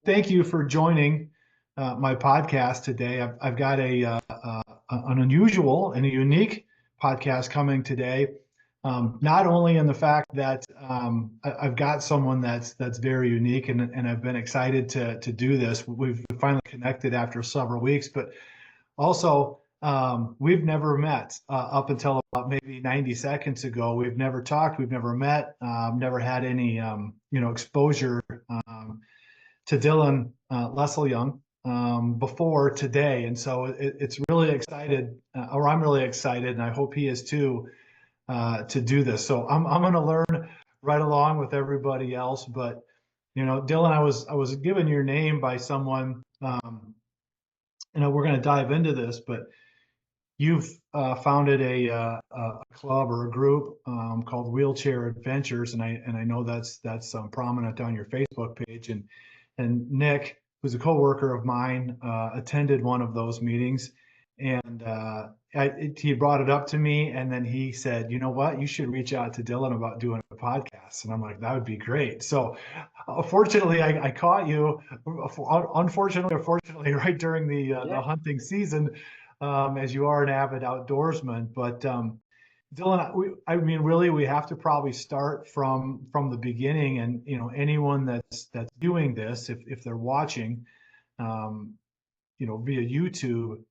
thank you for joining my podcast today. I've got an unusual and a unique podcast coming today. Not only in the fact that I've got someone that's very unique, and I've been excited to do this. We've finally connected after several weeks, but also we've never met up until about maybe 90 seconds ago. We've never talked. We've never met. Never had any exposure to Dylan Lesselyoung before today, and so it's really excited, or I'm really excited, and I hope he is too, to do this. So I'm going to learn right along with everybody else. But Dylan, I was given your name by someone. We're going to dive into this, but you've founded a club or a group called Wheelchair Adventures, and I know that's prominent on your Facebook page. And Nick, who's a coworker of mine, attended one of those meetings, and he brought it up to me, and then he said, "You know what? You should reach out to Dylan about doing a podcast." And I'm like, "That would be great." So, fortunately, I caught you. Unfortunately, or fortunately, right during the Yeah, hunting season, as you are an avid outdoorsman. But Dylan, I mean, really, we have to probably start from the beginning. And anyone that's doing this, if they're watching, um, via YouTube,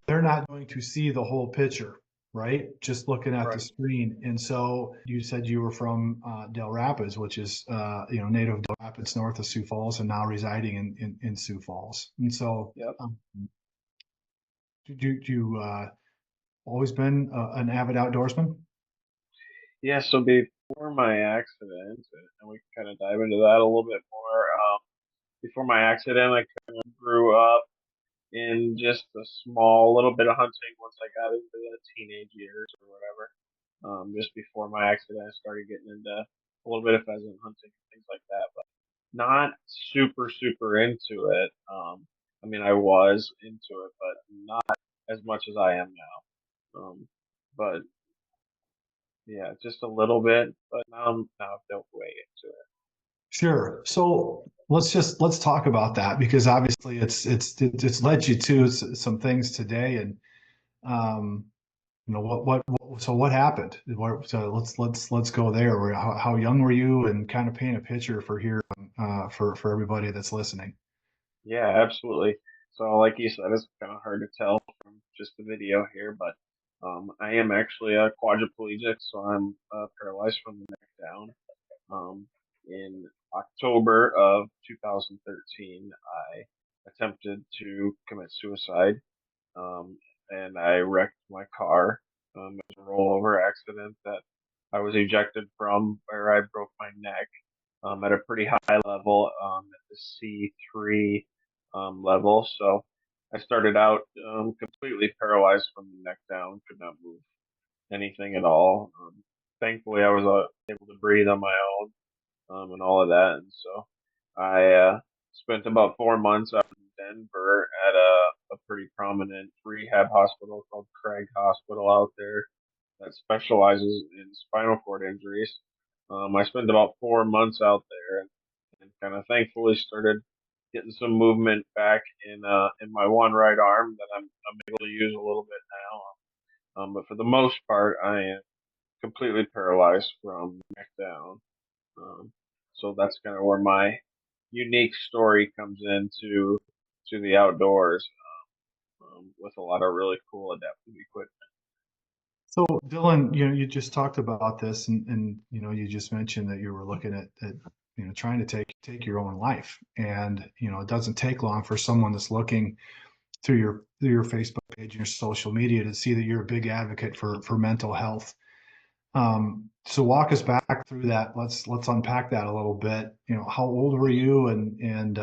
they're not going to see the whole picture, right? Just looking at the right. screen. And so you said you were from Del Rapids, which is native Del Rapids, north of Sioux Falls, and now residing in Sioux Falls. And so, Yep. did you always been an avid outdoorsman? Yeah, so before my accident, and we can kind of dive into that a little bit more. Before my accident, I kind of grew up in just a small little bit of hunting once I got into the teenage years or whatever. Just before my accident, I started getting into a little bit of pheasant hunting and things like that, but not super into it. I mean, I was into it, but not as much as I am now. But yeah, just a little bit, but now I've delved way into it. Sure. So let's talk about that, because obviously it's led you to some things today. And um, so what happened? So let's go there. How young were you, and kind of paint a picture for here, for everybody that's listening. Yeah, absolutely. So, like you said, it's kind of hard to tell from just the video here, but I am actually a quadriplegic, so I'm paralyzed from the neck down. In October of 2013, I attempted to commit suicide, um, and I wrecked my car. It was a rollover accident that I was ejected from, where I broke my neck at a pretty high level, at the C3 level. So I started out completely paralyzed from the neck down, could not move anything at all. Thankfully, I was able to breathe on my own, and all of that. And so I spent about 4 months out in Denver at a pretty prominent rehab hospital called Craig Hospital out there that specializes in spinal cord injuries. I spent about 4 months out there, and kind of thankfully started getting some movement back in my one right arm that I'm able to use a little bit now. But for the most part, I am completely paralyzed from the neck down. Um, so that's kind of where my unique story comes into to the outdoors, with a lot of really cool adaptive equipment. So Dylan, you just talked about this, and you just mentioned that you were looking at trying to take your own life. And it doesn't take long for someone that's looking through your Facebook page and your social media to see that you're a big advocate for mental health. So walk us back through that. Let's unpack that a little bit. How old were you? And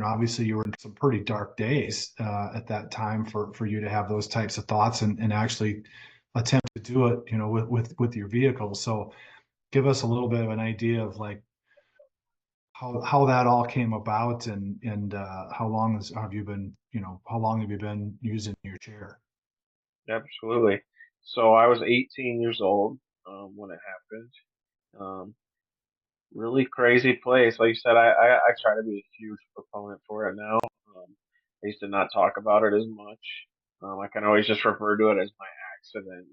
obviously you were in some pretty dark days at that time for you to have those types of thoughts, and actually attempt to do it, with your vehicle. So give us a little bit of an idea of like how that all came about, and how long have you been using your chair? Absolutely. So I was 18 years old when it happened. Um, really crazy place. Like you said, I try to be a huge proponent for it now. I used to not talk about it as much. I can always just refer to it as my accident,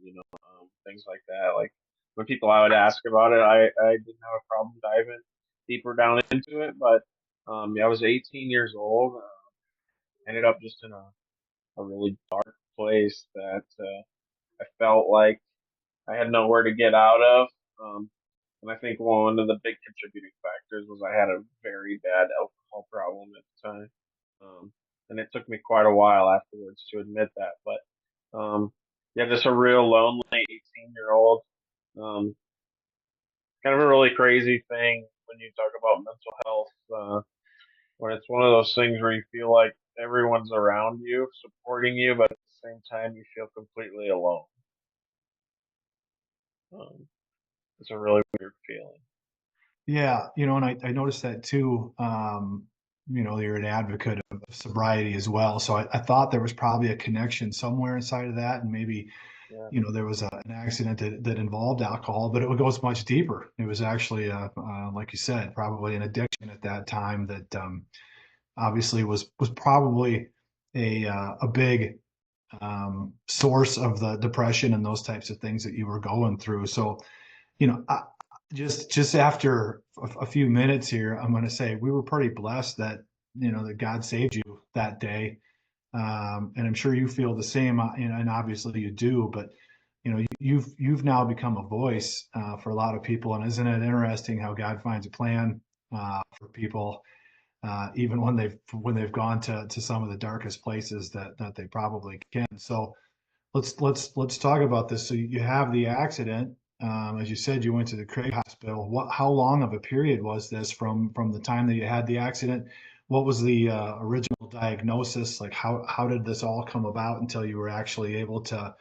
things like that. Like when people I would ask about it, I didn't have a problem diving deeper down into it. But yeah, I was 18 years old. Ended up just in a really dark place that I felt like I had nowhere to get out of. Um, and I think one of the big contributing factors was I had a very bad alcohol problem at the time. And it took me quite a while afterwards to admit that. But yeah, just a real lonely 18-year-old. Um, kind of a really crazy thing when you talk about mental health, when it's one of those things where you feel like everyone's around you, supporting you, but at the same time you feel completely alone. Um, it's a really weird feeling. Yeah, and I noticed that too. You're an advocate of sobriety as well. So I thought there was probably a connection somewhere inside of that. And maybe, Yeah. there was an accident that involved alcohol, but it goes much deeper. It was actually, like you said, probably an addiction at that time that obviously was probably a big source of the depression and those types of things that you were going through. So, I, just after a few minutes here, I'm going to say we were pretty blessed that that God saved you that day, and I'm sure you feel the same, and obviously you do. But you've now become a voice for a lot of people, and isn't it interesting how God finds a plan for people, even when they've gone to some of the darkest places that they probably can. So let's talk about this. So you have the accident. As you said, you went to the Craig Hospital. How long of a period was this from the time that you had the accident? What was the original diagnosis? Like how did this all come about until you were actually able to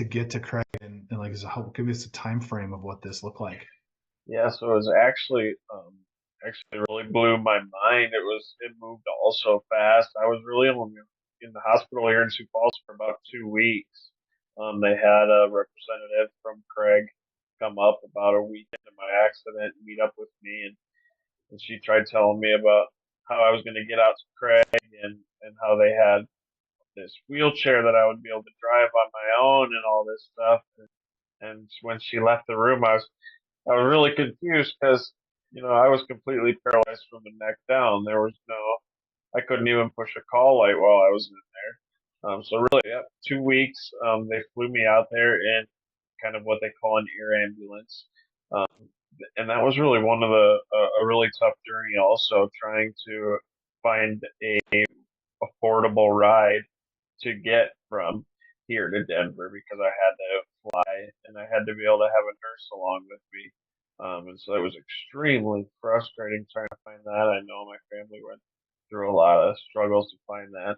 get to Craig and like give us a time frame of what this looked like? Yeah, so it was actually really blew my mind. It moved all so fast. I was really only in the hospital here in Sioux Falls for about 2 weeks. They had a representative from Craig come up about a week into my accident and meet up with me, and she tried telling me about how I was going to get out to Craig and how they had this wheelchair that I would be able to drive on my own and all this stuff. And when she left the room, I was really confused because I was completely paralyzed from the neck down. There was no, I couldn't even push a call light while I was in there. So really, yeah, 2 weeks. They flew me out there in kind of what they call an air ambulance, um, and that was really one of a really tough journey. Also, trying to find a affordable ride to get from here to Denver because I had to fly and I had to be able to have a nurse along with me. And so it was extremely frustrating trying to find that. I know my family went through a lot of struggles to find that.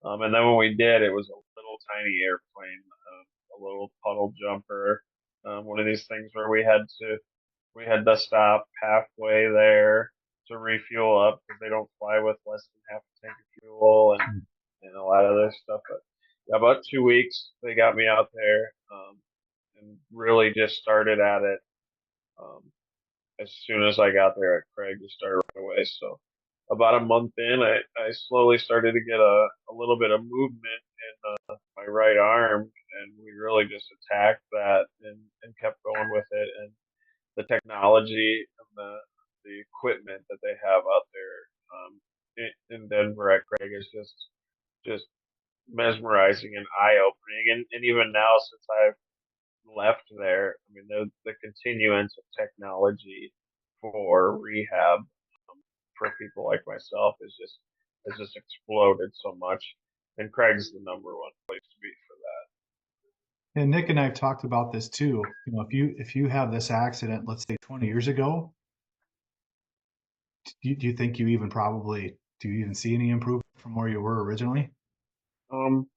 And then when we did, it was a little tiny airplane, a little puddle jumper, one of these things where we had to stop halfway there to refuel up because they don't fly with less than half a tank of fuel and a lot of other stuff. But yeah, about 2 weeks they got me out there, and really just started at it um, as soon as I got there at Craig. Just started right away. So about a month in, I slowly started to get a little bit of movement in my right arm, and we really just attacked that and kept going with it. And the technology and the equipment that they have out there in Denver at Craig is just mesmerizing and eye opening. And even now, since I've left there, I mean, the continuance of technology for rehab for people like myself is just has just exploded so much. And Craig's the number one place to be for that. And Nick and I have talked about this too. If you have this accident, let's say 20 years ago, do you think do you even see any improvement from where you were originally? Um,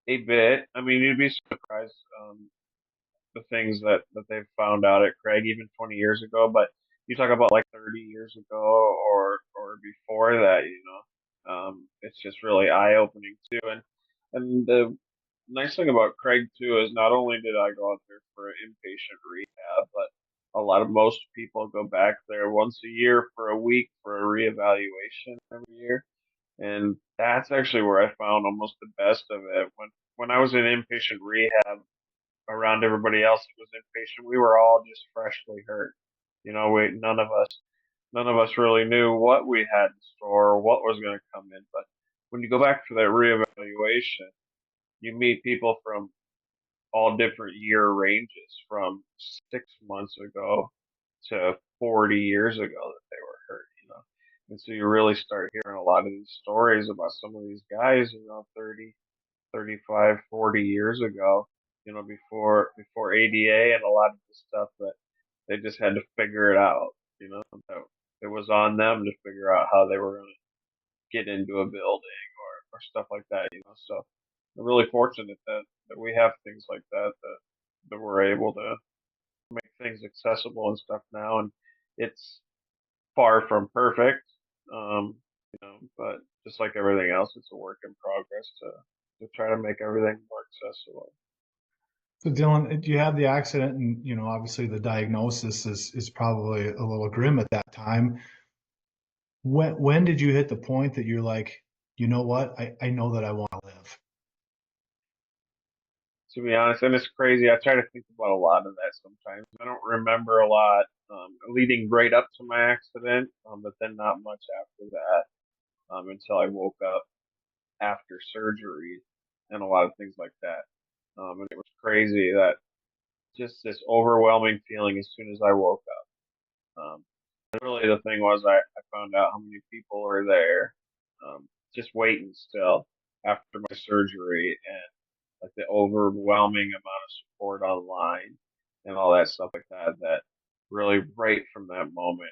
a bit. I mean, you'd be surprised the things that they've found out at Craig even 20 years ago. But you talk about like 30 years ago or before that, it's just really eye opening too. And the nice thing about Craig too is not only did I go out there for inpatient rehab, a lot of most people go back there once a year for a week for a reevaluation every year. And that's actually where I found almost the best of it. When I was in inpatient rehab around everybody else that was inpatient, we were all just freshly hurt. You know, we none of us really knew what we had in store or what was going to come in. But when you go back for that reevaluation, you meet people from all different year ranges, from 6 months ago to 40 years ago that they were hurt, you know. And so you really start hearing a lot of these stories about some of these guys, you know, 30, 35, 40 years ago, you know, before ADA and a lot of the stuff that they just had to figure it out, you know. So it was on them to figure out how they were going to get into a building or stuff like that, you know. So I'm really fortunate that we have things like that we're able to make things accessible and stuff now. And it's far from perfect, you know, but just like everything else, it's a work in progress to try to make everything more accessible. So Dylan, you had the accident, and obviously the diagnosis is probably a little grim at that time. When did you hit the point that you're like, you know what, I know that I want to live? To be honest, and it's crazy. I try to think about a lot of that sometimes. I don't remember a lot leading right up to my accident, but then not much after that until I woke up after surgery and a lot of things like that. And it was crazy that just this overwhelming feeling as soon as I woke up. And really, the thing was, I found out how many people were there, just waiting still after my surgery, and like the overwhelming amount of support online and all that stuff like that. That really, right from that moment,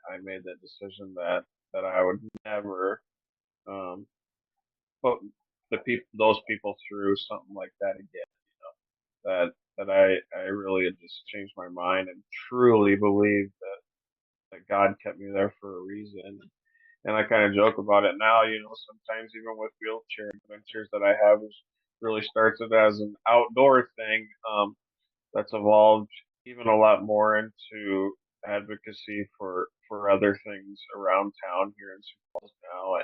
I made that decision that I would never um, put those people through something like that again. That I really had just changed my mind and truly believe that God kept me there for a reason. And I kind of joke about it now, you know, sometimes even with wheelchair adventures that I have, which really starts it as an outdoor thing, that's evolved even a lot more into advocacy for other things around town here in Sioux Falls now,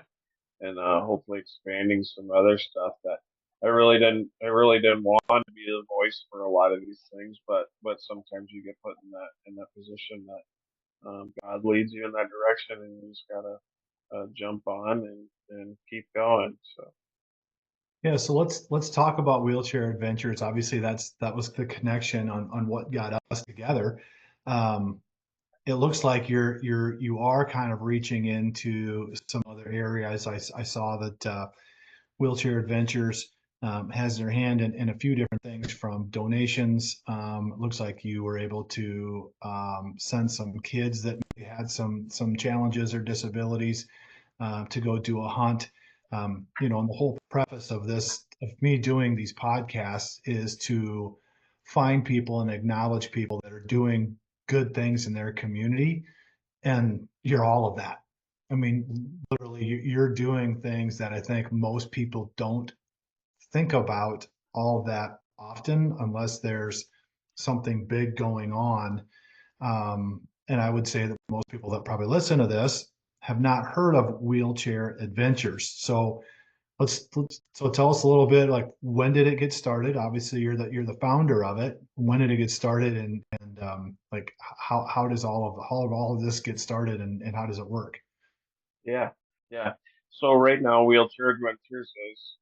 and hopefully expanding some other stuff that I really didn't want to be the voice for a lot of these things, but sometimes you get put in that position that God leads you in that direction, and you just gotta jump on and keep going. So Yeah, so let's talk about wheelchair adventures. Obviously, that was the connection on what got us together. Um, it looks like you are kind of reaching into some other areas. I saw that Wheelchair Adventures has their hand in a few different things, from donations. It looks like you were able to send some kids that had some challenges or disabilities to go do a hunt. And the whole preface of me doing these podcasts, is to find people and acknowledge people that are doing good things in their community, and you're all of that. I mean, literally, you're doing things that I think most people don't think about all that often, unless there's something big going on. And I would say that most people that probably listen to this have not heard of Wheelchair Adventures. So so tell us a little bit, like, when did it get started? Obviously, you're the founder of it. When did it get started, and like, how does all of this get started, and how does it work? yeah, yeah. So right now, Wheelchair Adventures is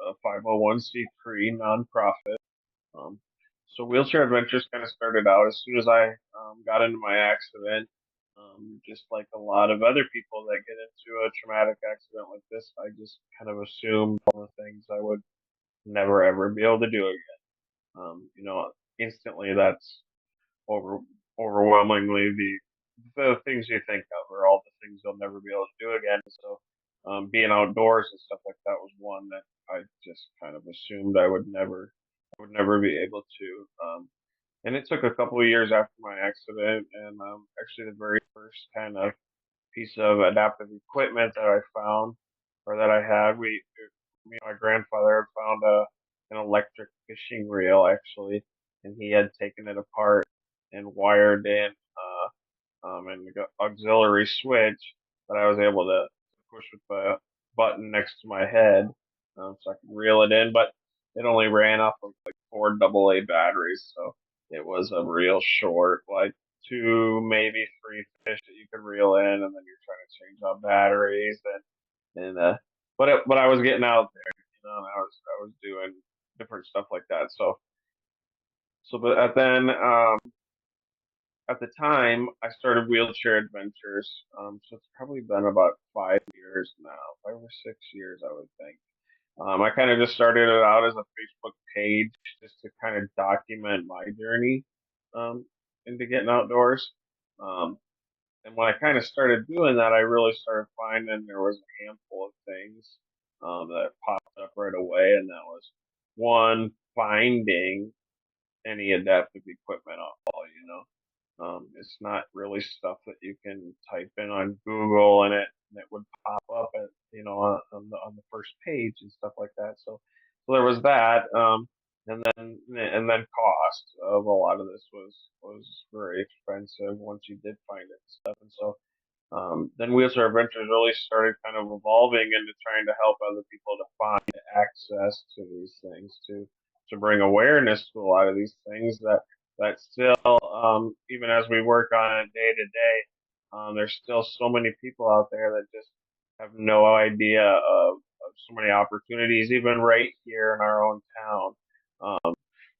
a 501(c)(3) nonprofit. Um, so Wheelchair Adventures kind of started out as soon as I got into my accident. Just like a lot of other people that get into a traumatic accident like this, I just kind of assumed all the things I would never ever be able to do again. You know, instantly that's over overwhelmingly the things you think of are all the things you'll never be able to do again. So being outdoors and stuff like that was one that I just kind of assumed I would never be able to. And it took a couple of years after my accident, and actually the very first kind of piece of adaptive equipment that I found or that I had, me and my grandfather had found an electric fishing reel actually, and he had taken it apart and wired in and the auxiliary switch that I was able to push with the button next to my head, so I could reel it in. But it only ran off of like four AA batteries, so it was a real short, like two, maybe three fish that you could reel in, and then you're trying to change out batteries and but I was getting out there, and I was doing different stuff like that. But then at the time, I started Wheelchair Adventures. So it's probably been about 5 years now, 5 or 6 years, I would think. I kind of just started it out as a Facebook page just to kind of document my journey um, into getting outdoors. Um, and when I kind of started doing that, I really started finding there was a handful of things that popped up right away, and that was one, finding any adaptive equipment at all. It's not really stuff that you can type in on Google and it would pop up at on the first page and stuff like that. So there was that, and then cost of a lot of this was very expensive once you did find it and stuff. And so then Wheelchair Adventures really started kind of evolving into trying to help other people to find access to these things, to bring awareness to a lot of these things that still, even as we work on it day to day, there's still so many people out there that just have no idea of so many opportunities, even right here in our own town,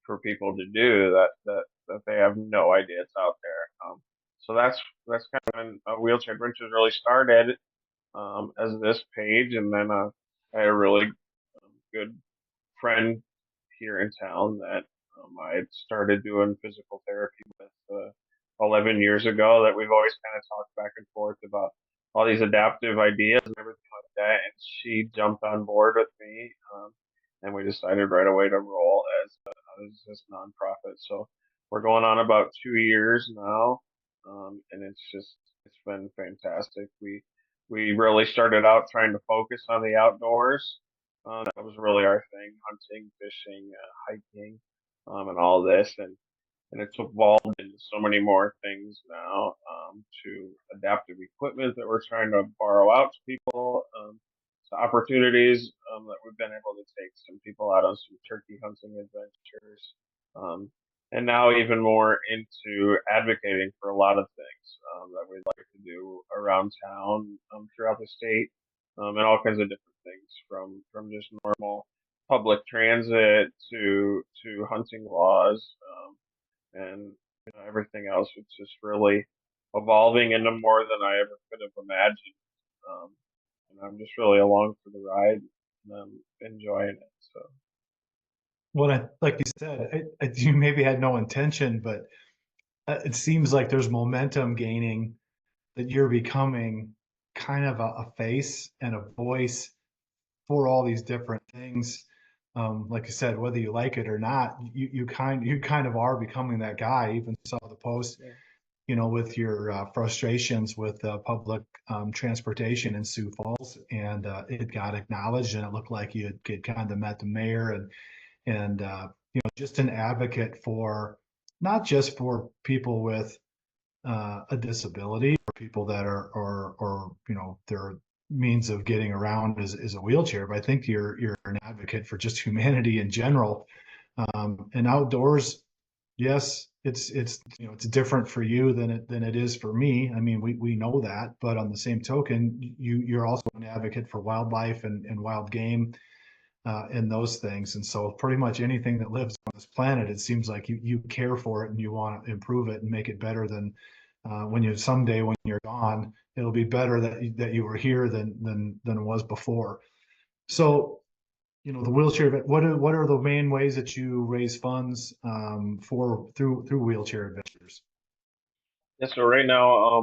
for people to do that they have no idea it's out there. So that's kind of when Wheelchair Adventures really started, as this page, and then I had a really good friend here in town that I had started doing physical therapy with 11 years ago, that we've always kind of talked back and forth about all these adaptive ideas and everything like that. And she jumped on board with me, and we decided right away to roll as this nonprofit. So we're going on about 2 years now, and it's been fantastic. We really started out trying to focus on the outdoors. That was really our thing: hunting, fishing, hiking, and all this. And it's evolved into so many more things now, to adaptive equipment that we're trying to borrow out to people, to opportunities that we've been able to take some people out on some turkey hunting adventures, um, and now even more into advocating for a lot of things that we'd like to do around town, throughout the state, and all kinds of different things, from just normal public transit to hunting laws, and everything else. It's just really evolving into more than I ever could have imagined. Um, and I'm just really along for the ride, and I'm enjoying it. So Well, like you said, you maybe had no intention, but it seems like there's momentum gaining, that you're becoming kind of a face and a voice for all these different things. Like I said, whether you like it or not, you kind of are becoming that guy. I even saw the post, yeah, with your frustrations with public transportation in Sioux Falls, and it got acknowledged, and it looked like you had kind of met the mayor, and just an advocate for, not just for people with a disability, or people that are, or their means of getting around is a wheelchair, but I think you're an advocate for just humanity in general. And outdoors, yes, it's different for you than it is for me. I mean, we know that, but on the same token, you're also an advocate for wildlife and wild game, and those things. And so pretty much anything that lives on this planet, it seems like you care for it, and you want to improve it and make it better than, when you someday, when you're gone, it'll be better that you were here than it was before. So, the wheelchair, what are the main ways that you raise funds, for through wheelchair adventures? yeah. So right now,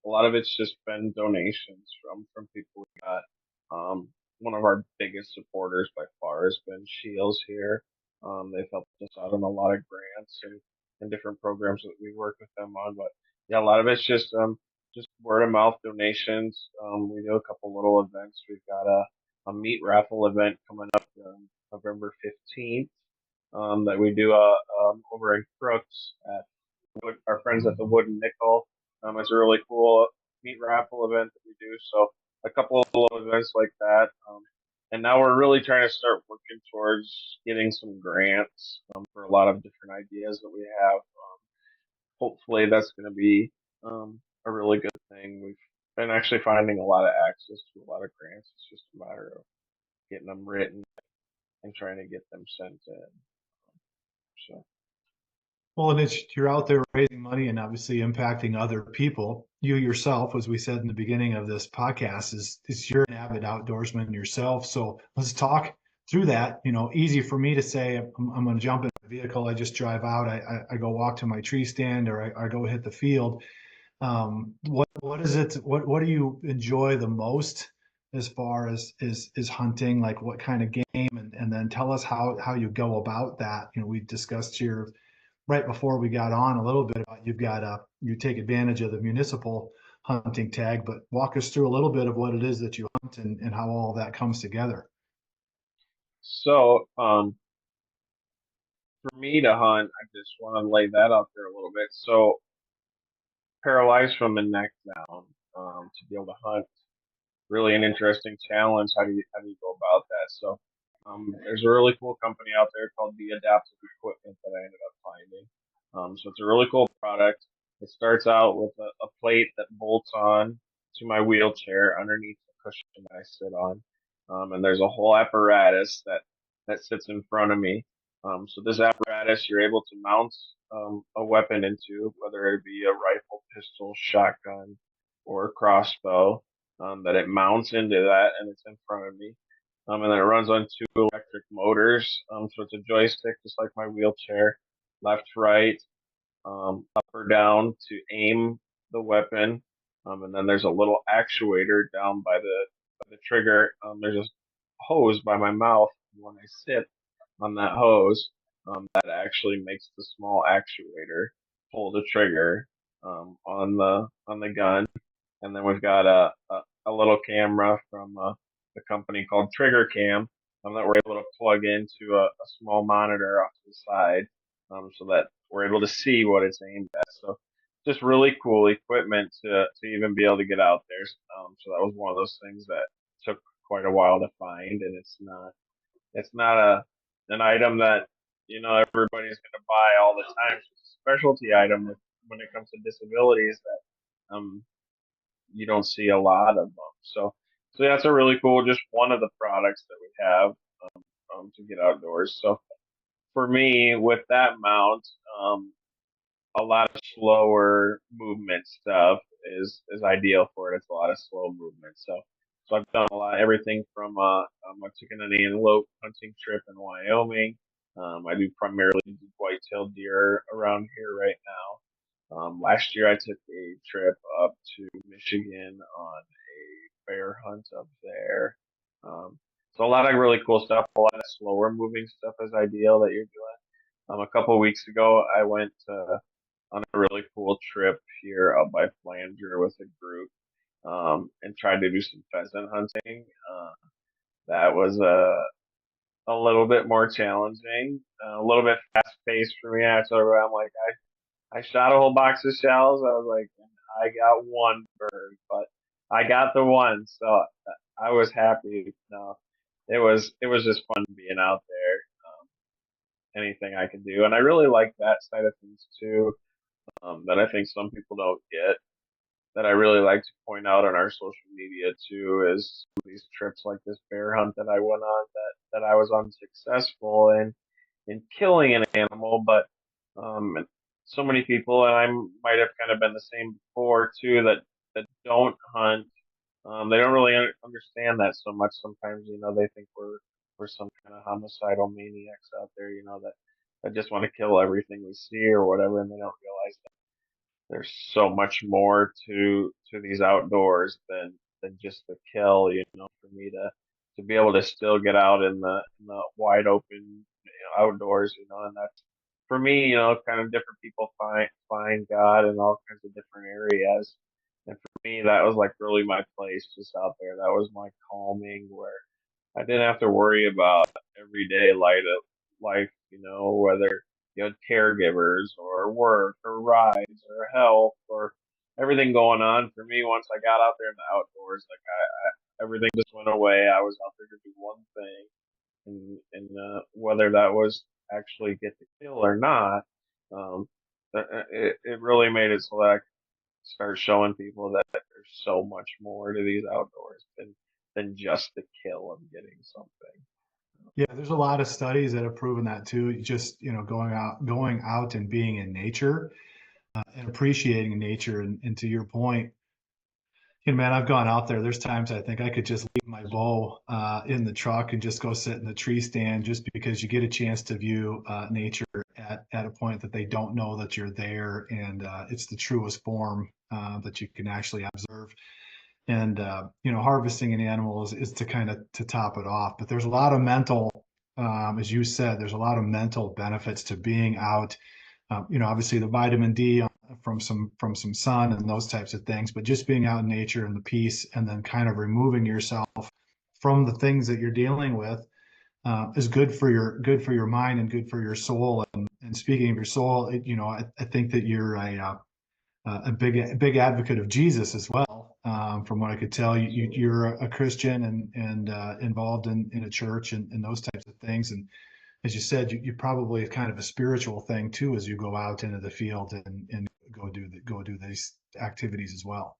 a lot of it's just been donations from people we got. One of our biggest supporters by far has been Shields here. They've helped us out on a lot of grants and different programs that we work with them on. But yeah, a lot of it's just word of mouth donations. We do a couple little events. We've got a meat raffle event coming up November 15th, that we do over in Crooks at our friends at the Wooden Nickel. It's a really cool meat raffle event that we do. So a couple of little events like that. And now we're really trying to start working towards getting some grants for a lot of different ideas that we have. Hopefully, that's going to be a really good thing. We've been actually finding a lot of access to a lot of grants. It's just a matter of getting them written and trying to get them sent in. So. Well, and it's you're out there raising money and obviously impacting other people. You yourself, as we said in the beginning of this podcast, is you're an avid outdoorsman yourself. So let's talk through that. Easy for me to say I'm going to jump in a vehicle. I just drive out. I go walk to my tree stand or I go hit the field. What is it? What do you enjoy the most as far as is hunting? Like what kind of game? And then tell us how you go about that. We discussed here right before we got on a little bit about you take advantage of the municipal hunting tag, but walk us through a little bit of what it is that you hunt and how all of that comes together. So, for me to hunt, I just want to lay that out there a little bit. So, paralyzed from the neck down, to be able to hunt, really an interesting challenge. How do you go about that? So, there's a really cool company out there called the Adaptive Equipment that I ended up finding. So it's a really cool product. It starts out with a plate that bolts on to my wheelchair underneath the cushion that I sit on, and there's a whole apparatus that sits in front of me. So this apparatus you're able to mount a weapon into, whether it be a rifle, pistol, shotgun, or crossbow, that it mounts into that and it's in front of me. And then it runs on two electric motors. So it's a joystick, just like my wheelchair, left, right, up or down to aim the weapon. And then there's a little actuator down by the trigger. There's a hose by my mouth. When I sit on that hose, that actually makes the small actuator pull the trigger on the gun. And then we've got a little camera from a company called Trigger Cam, that we're able to plug into a small monitor off to the side, so that we're able to see what it's aimed at. So just really cool equipment to even be able to get out there. So that was one of those things that took quite a while to find, and it's not an item that everybody's going to buy all the time. It's a specialty item when it comes to disabilities that you don't see a lot of them. So that's a really cool, just one of the products that we have to get outdoors. So for me, with that mount, a lot of slower movement stuff is ideal for it. It's a lot of slow movement. So I've done a lot, everything from I took an antelope hunting trip in Wyoming. I do primarily white-tailed deer around here right now. Last year I took a trip up to Michigan on a bear hunt up there. So a lot of really cool stuff, a lot of slower moving stuff is ideal that you're doing. A couple of weeks ago, I went on a really cool trip here up by Flanger with a group, and tried to do some pheasant hunting. That was a little bit more challenging, a little bit fast paced for me. I told her, I'm like, I shot a whole box of shells. I was like, I got one bird, but I got the one, so I was happy. No, it was just fun being out there. Anything I could do, and I really like that side of things too. That I think some people don't get. That I really like to point out on our social media too is these trips like this bear hunt that I went on, that I was unsuccessful in killing an animal, but so many people, and I might have kind of been the same before too, that don't hunt. They don't really understand that so much. Sometimes, they think we're some kind of homicidal maniacs out there, that just want to kill everything we see or whatever, and they don't realize that there's so much more to these outdoors than just the kill. For me to be able to still get out in the wide open, outdoors, and that's for me. Kind of different people find God in all kinds of different areas, and for me that was like really my place, just out there. That was my calming, where I didn't have to worry about everyday life, whether caregivers or work or rides or health or everything going on for me. Once I got out there in the outdoors, like everything just went away. I was out there to do one thing, and whether that was actually get the kill or not, um, it really made it so that I could start showing people that there's so much more to these outdoors than just the kill of getting something. Yeah, there's a lot of studies that have proven that too. Just, going out and being in nature, and appreciating nature. And to your point, man, I've gone out there. There's times I think I could just leave my bow in the truck and just go sit in the tree stand, just because you get a chance to view nature at a point that they don't know that you're there, and it's the truest form that you can actually observe. And harvesting an animal is to kind of to top it off. But there's a lot of mental, as you said, there's a lot of mental benefits to being out. Obviously the vitamin D from some sun and those types of things, but just being out in nature and the peace, and then kind of removing yourself from the things that you're dealing with, is good for your mind and good for your soul. And speaking of your soul, I think that you're a big advocate of Jesus as well. From what I could tell, you're a Christian, and involved in a church, and those types of things. And as you said, you probably kind of a spiritual thing too, as you go out into the field and go do these activities as well.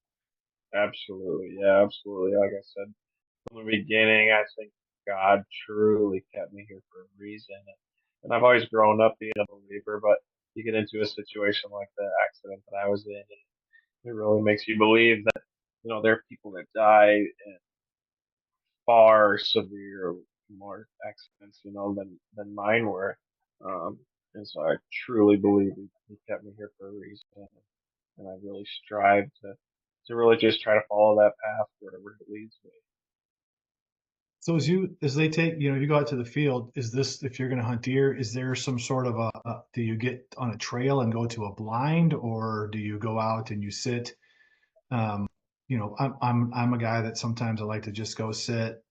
Absolutely, yeah, absolutely. Like I said from the beginning, I think God truly kept me here for a reason, and I've always grown up being a believer. But you get into a situation like the accident that I was in, and it really makes you believe that there are people that die in far severe, more accidents, than mine were. Um, and so I truly believe he kept me here for a reason, and I really strive to really just try to follow that path wherever it leads me. So as they take, if you go out to the field, is this, if you're going to hunt deer, is there some sort of do you get on a trail and go to a blind, or do you go out and you sit? Um, I'm a guy that sometimes I like to just go sit,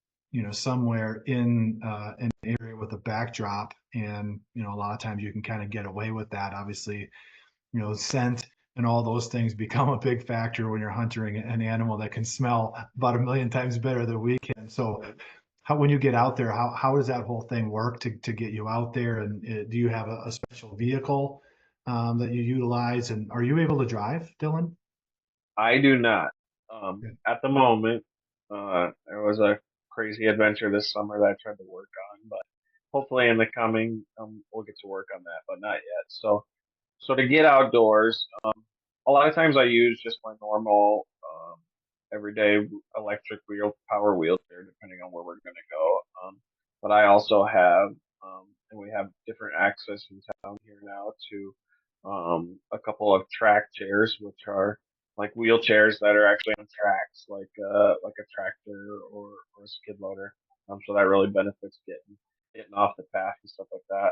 somewhere in an area with a backdrop, and a lot of times you can kind of get away with that. Obviously, scent and all those things become a big factor when you're hunting an animal that can smell about a million times better than we can. So, when you get out there, how does that whole thing work to get you out there? And do you have a special vehicle that you utilize? And are you able to drive, Dylan? I do not. Good. At the moment, there was a crazy adventure this summer that I tried to work on, but hopefully in the coming, we'll get to work on that, but not yet. So to get outdoors, a lot of times I use just my normal, everyday electric power wheelchair, depending on where we're going to go. But I also have, and we have different access in town here now to a couple of track chairs, which are like wheelchairs that are actually on tracks, like a tractor or a skid loader. So that really benefits getting off the path and stuff like that.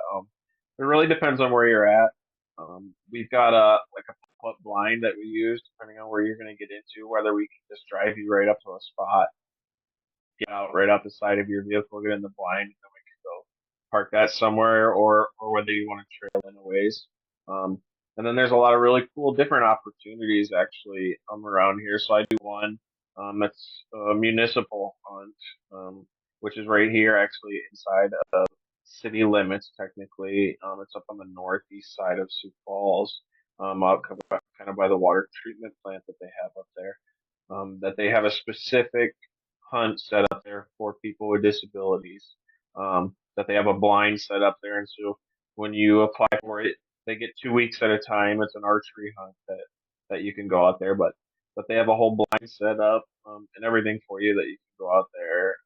It really depends on where you're at. We've got a pop-up blind that we use depending on where you're going to get into, whether we can just drive you right up to a spot, get out right out the side of your vehicle, get in the blind, and then we can go park that somewhere, or whether you want to trail in a ways. Um, and then there's a lot of really cool different opportunities actually around here. So I do one that's a municipal hunt, which is right here actually inside city limits technically. It's up on the northeast side of Sioux Falls, out kind of by the water treatment plant that they have up there. That they have a specific hunt set up there for people with disabilities. That they have a blind set up there, and so when you apply for it, they get 2 weeks at a time. It's an archery hunt that you can go out there, but they have a whole blind set up, and everything for you that you can go out there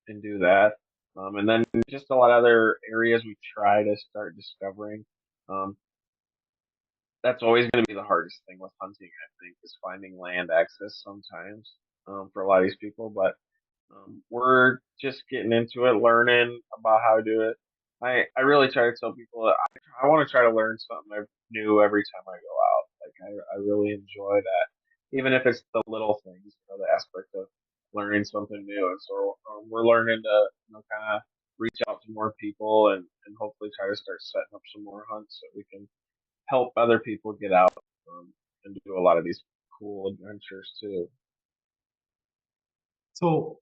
and do that. And then just a lot of other areas we try to start discovering. Um, that's always going to be the hardest thing with hunting, I think, is finding land access sometimes for a lot of these people. But we're just getting into it, learning about how to do it. I really try to tell people that I want to try to learn something new every time I go out. Like I really enjoy that, even if it's the little things, the aspect of learning something new. And so we're learning to kind of reach out to more people and and hopefully try to start setting up some more hunts so we can help other people get out and do a lot of these cool adventures too. So,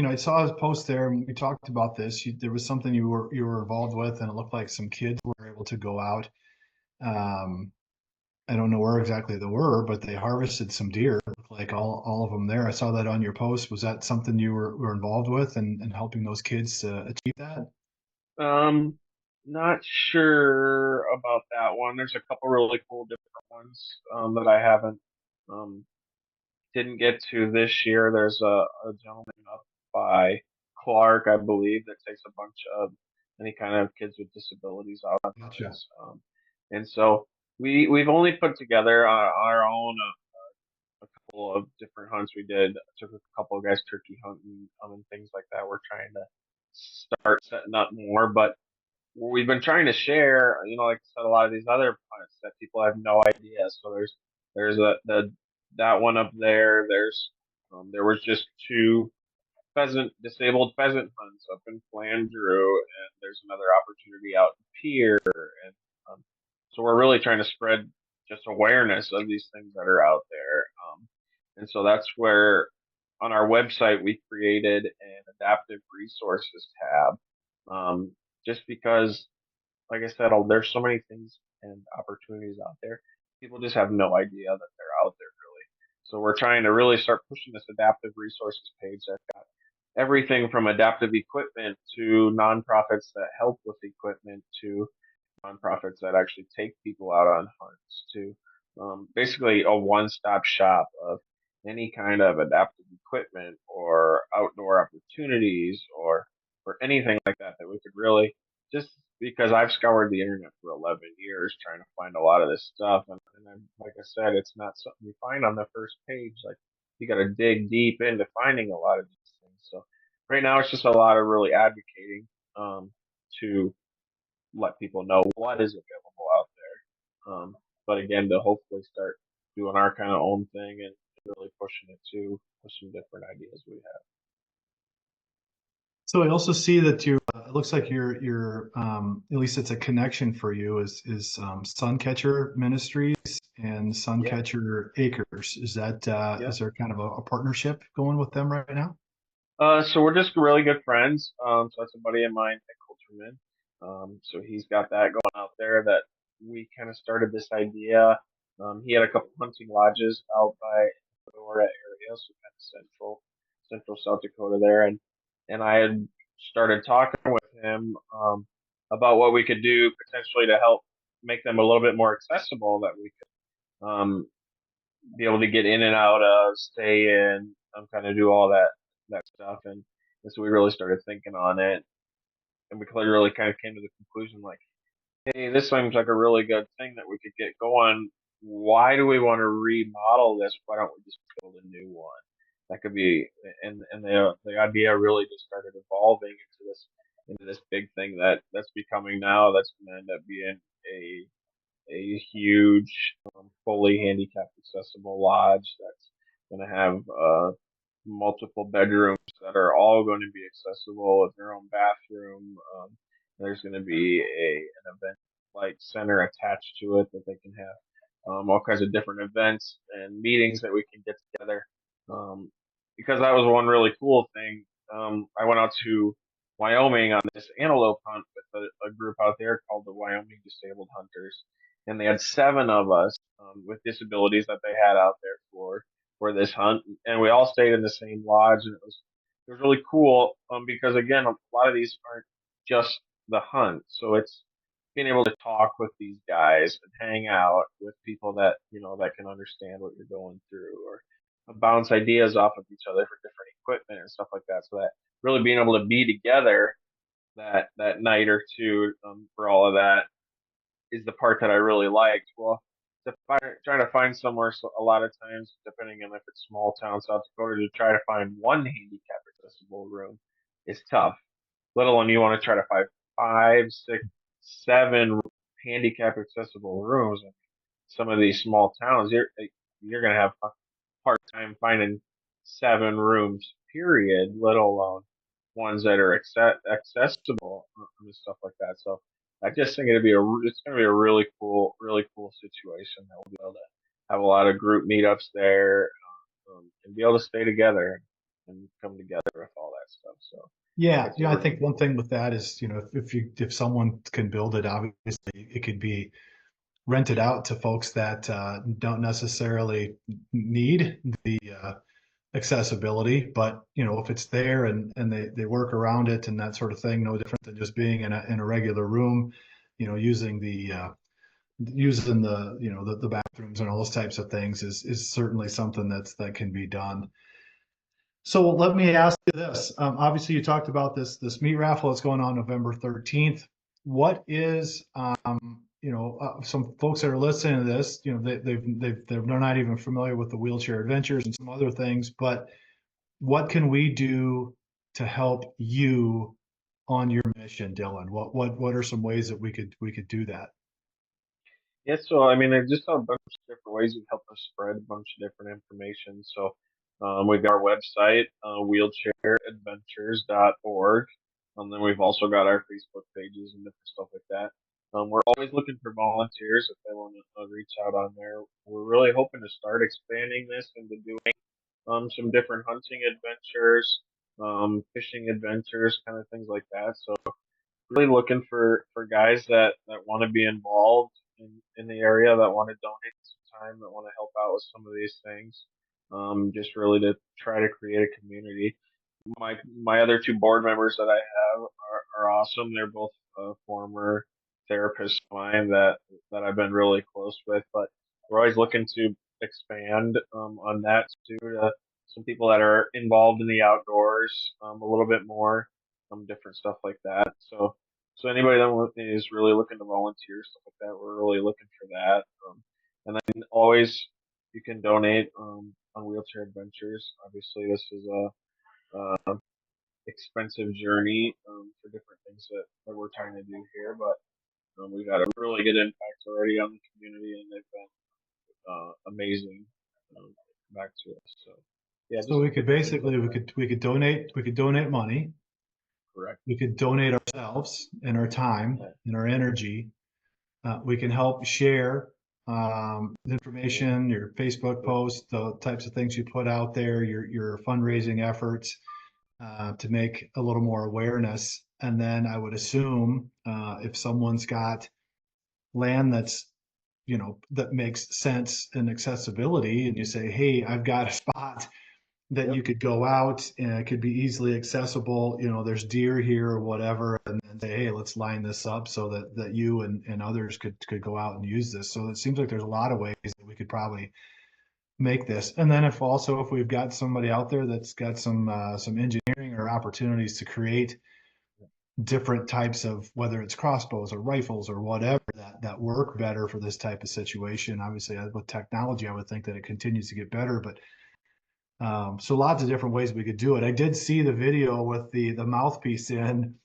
I saw his post there, and we talked about this. There was something you were involved with, and it looked like some kids were able to go out. Um, I don't know where exactly they were, but they harvested some deer. It looked like all of them there. I saw that on your post. Was that something you were involved with, and helping those kids to achieve that? Um, Not sure about that one. There's a couple really cool different ones that I haven't um, didn't get to this year. There's a gentleman up by Clark, I believe, that takes a bunch of any kind of kids with disabilities out on Gotcha. hunts. And so we've only put together our own a couple of different hunts. We did took a couple of guys turkey hunting and things like that. We're trying to start setting up more, but we've been trying to share. Like I said, a lot of these other hunts that people have no idea. So there's that one up there. There was just two disabled pheasant hunts up in Flandreau, and there's another opportunity out in Pier, and so we're really trying to spread just awareness of these things that are out there. And so that's where on our website we created an adaptive resources tab, just because, like I said, there's so many things and opportunities out there. People just have no idea that they're out there really. So we're trying to really start pushing this adaptive resources page that got everything from adaptive equipment to nonprofits that help with equipment to nonprofits that actually take people out on hunts to basically a one-stop shop of any kind of adaptive equipment or outdoor opportunities or anything like that that we could really just because I've scoured the internet for 11 years trying to find a lot of this stuff and then, like I said, it's not something you find on the first page. Like you got to dig deep into finding a lot of these things. So right now it's just a lot of really advocating to let people know what is available out there. But again, to hopefully start doing our kind of own thing and really pushing it too with some different ideas we have. So I also see that it looks like at least it's a connection for you is Suncatcher Ministries and Yeah, Suncatcher Acres. yeah. Is there kind of a partnership going with them right now? So we're just really good friends. So that's a buddy of mine, Nick Coulterman. So he's got that going out there that we kind of started this idea. He had a couple hunting lodges out by Aurora area, so kind of central South Dakota there, and I had started talking with him about what we could do potentially to help make them a little bit more accessible. That we could be able to get in and out of, stay in, kind of do all that stuff, and so we really started thinking on it, and we really kind of came to the conclusion like, hey, this seems like a really good thing that we could get going. Why do we want to remodel this? Why don't we just build a new one? That could be, and the idea really just started evolving into this big thing that's becoming now. That's going to end up being a huge, fully handicapped accessible lodge that's going to have multiple bedrooms that are all going to be accessible with their own bathroom. There's going to be an event like center attached to it that they can have all kinds of different events and meetings that we can get together. Um, because that was one really cool thing. I went out to Wyoming on this antelope hunt with a group out there called the Wyoming Disabled Hunters, and they had seven of us with disabilities that they had out there for this hunt, and we all stayed in the same lodge, and it was really cool because again, a lot of these aren't just the hunt, so it's being able to talk with these guys and hang out with people that that can understand what you're going through or bounce ideas off of each other for different equipment and stuff like that. So that really being able to be together that night or two for all of that is the part that I really liked. Well, trying to find somewhere, so a lot of times, depending on if it's small town South Dakota, to try to find one handicap accessible room is tough. Let alone you want to try to find five, six, seven handicap accessible rooms. In some of these small towns, you're gonna have a hard time finding seven rooms. Period. Let alone ones that are accessible and stuff like that. So I just think it's going to be a really cool situation that we'll be able to have a lot of group meetups there, and be able to stay together and come together with all that stuff. So Yeah, it's a yeah. I think one thing with that is, if someone can build it, obviously it could be rented out to folks that don't necessarily need the accessibility, but if it's there and they work around it and that sort of thing, no different than just being in a regular room, using the bathrooms and all those types of things is certainly something that can be done. So let me ask you this. Obviously, you talked about this meat raffle that's going on November 13th. What is, some folks that are listening to this, they're not even familiar with the wheelchair adventures and some other things, but what can we do to help you on your mission, Dylan? What are some ways that we could do that? Yeah, so I mean, there's just a bunch of different ways you can help us spread a bunch of different information. So we've got our website, wheelchairadventures.org. Then we've also got our Facebook pages and different stuff like that. We're always looking for volunteers if they want to reach out on there. We're really hoping to start expanding this into doing some different hunting adventures, fishing adventures, kind of things like that. So really looking for guys that want to be involved in the area, that want to donate some time, that want to help out with some of these things. Just really to try to create a community. My other two board members that I have are awesome. They're both former therapists of mine that I've been really close with, but we're always looking to expand on that too, to some people that are involved in the outdoors a little bit more, different stuff like that. So anybody that is really looking to volunteer, stuff like that, we're really looking for that. And then always you can donate on Wheelchair Adventures. Obviously, this is a expensive journey for different things that we're trying to do here, but we've had a really good impact already on the community, and they've been amazing back to us. So yeah, So just we could different things like basically we that. could we could donate we could donate money. Correct. We could donate ourselves and our time Yeah. and our energy. We can help share Yeah. information, your Facebook posts, the types of things you put out there, your fundraising efforts to make a little more awareness. And then I would assume if someone's got land that makes sense in accessibility, and you say, hey, I've got a spot that Yep. you could go out and it could be easily accessible. There's deer here or whatever, and say, hey, let's line this up so that you and others could go out and use this. So it seems like there's a lot of ways that we could probably make this. And then if we've got somebody out there that's got some engineering or opportunities to create different types of, whether it's crossbows or rifles or whatever, that work better for this type of situation. Obviously, with technology, I would think that it continues to get better, but so lots of different ways we could do it. I did see the video with the mouthpiece in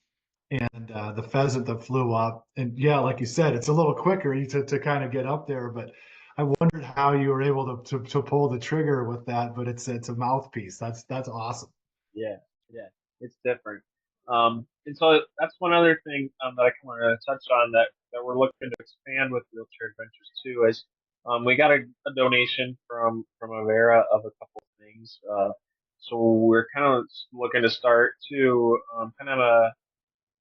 and the pheasant that flew up. And yeah, like you said, it's a little quicker to kind of get up there, but I wondered how you were able to pull the trigger with that, but it's a mouthpiece. That's awesome. Yeah, yeah, it's different. And so that's one other thing that I want to touch on that we're looking to expand with Wheelchair Adventures too is we got a donation from Avera of a couple of things. So we're kind of looking to start to kind of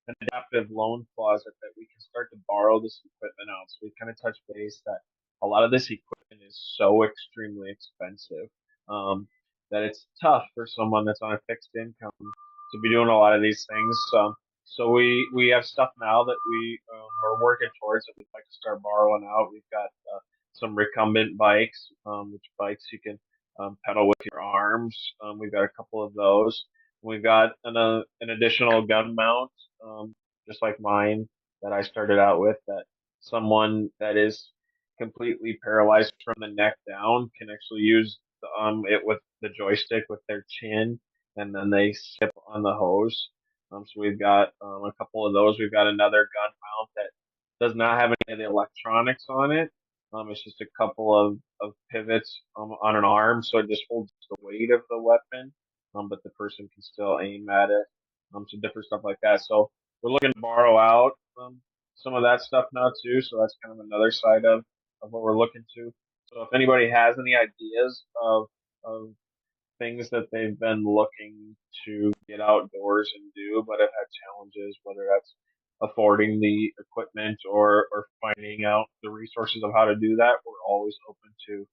an adaptive loan closet that we can start to borrow this equipment out. So we kind of touch base that a lot of this equipment is so extremely expensive that it's tough for someone that's on a fixed income to be doing a lot of these things. So we have stuff now that we are working towards that we'd like to start borrowing out. We've got some recumbent bikes, which bikes you can pedal with your arms. We've got a couple of those. We've got an additional gun mount, just like mine that I started out with. That someone that is completely paralyzed from the neck down can actually use it with the joystick with their chin, and then they sip on the hose. So we've got a couple of those. We've got another gun mount that does not have any of the electronics on it. It's just a couple of pivots on an arm, so it just holds the weight of the weapon, but the person can still aim at it. some different stuff like that. So we're looking to borrow out some of that stuff now too. So that's kind of another side of what we're looking to. So if anybody has any ideas of things that they've been looking to get outdoors and do, but have had challenges, whether that's affording the equipment or finding out the resources of how to do that, we're always open to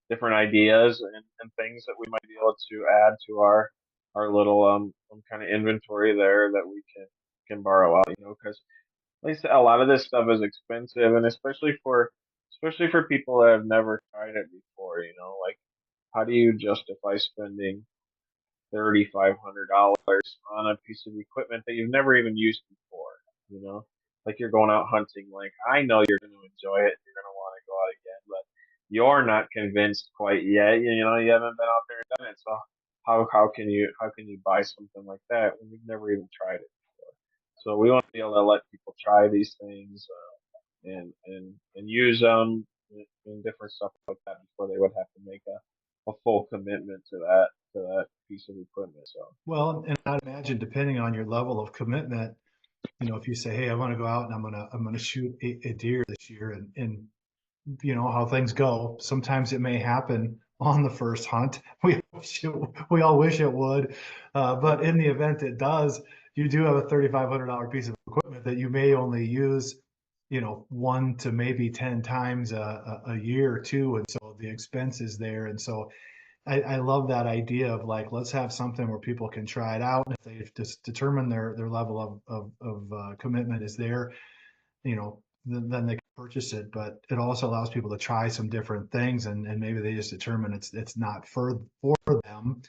different ideas and things that we might be able to add to our little kind of inventory there that we can borrow out, because at least a lot of this stuff is expensive, and especially for people that have never tried it before, like how do you justify spending $3,500 on a piece of equipment that you've never even used before? You know, like you're going out hunting. Like I know you're going to enjoy it. You're going to want to go out again, but you're not convinced quite yet. You haven't been out there and done it. So how can you buy something like that when you've never even tried it before? So we want to be able to let people try these things and use them and different stuff like that before they would have to make a full commitment to that piece of equipment. So Well, and I'd imagine depending on your level of commitment, if you say, "Hey, I want to go out and I'm gonna shoot a deer this year," and how things go. Sometimes it may happen on the first hunt. We all wish it would, but in the event it does, you do have a $3,500 piece of equipment that you may only use, one to maybe 10 times a year or two, and so the expense is there. And so I love that idea of like, let's have something where people can try it out. And if they've just determined their level of commitment is there, then they can purchase it. But it also allows people to try some different things, and maybe they just determine it's not for them.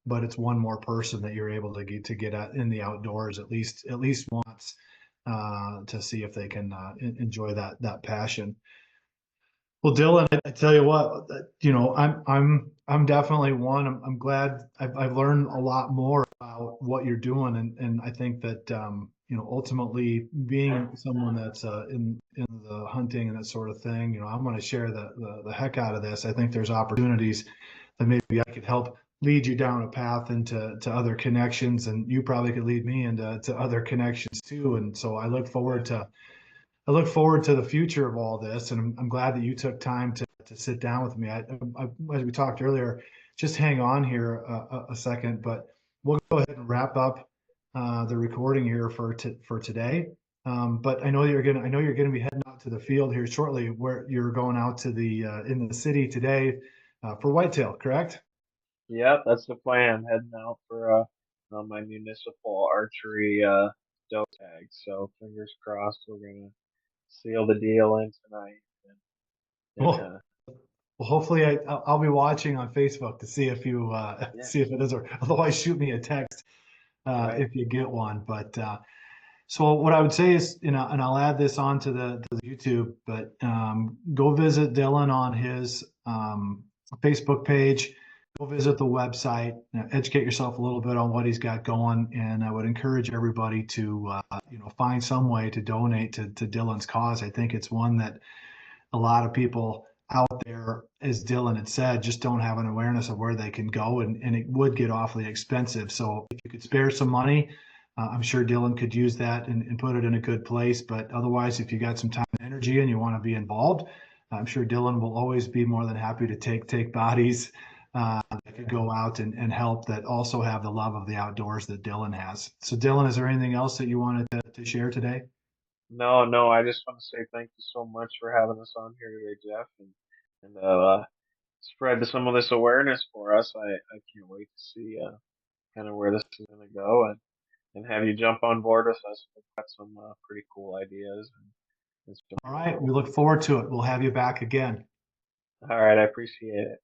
But it's one more person that you're able to get in the outdoors at least once, to see if they can enjoy that passion. Well, Dylan, I tell you what, I'm definitely one. I'm glad I've learned a lot more about what you're doing, and I think that ultimately being someone that's in the hunting and that sort of thing, I'm going to share the heck out of this. I think there's opportunities that maybe I could help lead you down a path into other connections, and you probably could lead me into other connections too. And so I look forward to the future of all this, and I'm glad that you took time to sit down with me. As we talked earlier, just hang on here a second, but we'll go ahead and wrap up the recording here for today. But I know you're gonna be heading out to the field here shortly, where you're going out to the in the city today for whitetail, correct? yeah, that's the plan. Heading out for my municipal archery doe tag. So fingers crossed, we're gonna seal the deal in tonight. And Well, well, hopefully I'll be watching on Facebook to see if you yeah, see if it is, or otherwise shoot me a text right. if you get one. But so what I would say is, and I'll add this on to the YouTube, but go visit Dylan on his Facebook page. Go visit the website, educate yourself a little bit on what he's got going, and I would encourage everybody to find some way to donate to Dylan's cause. I think it's one that a lot of people out there, as Dylan had said, just don't have an awareness of where they can go, and it would get awfully expensive. So if you could spare some money, I'm sure Dylan could use that and put it in a good place. But otherwise, if you got some time and energy and you want to be involved, I'm sure Dylan will always be more than happy to take bodies that could go out and help, that also have the love of the outdoors that Dylan has. So Dylan, is there anything else that you wanted to share today? No, no, I just want to say thank you so much for having us on here today, Jeff, and spread some of this awareness for us. I can't wait to see kind of where this is going to go, and have you jump on board with us. We've got some pretty cool ideas and some All really right, we cool look people. forward to it. We'll have you back again. All right, I appreciate it.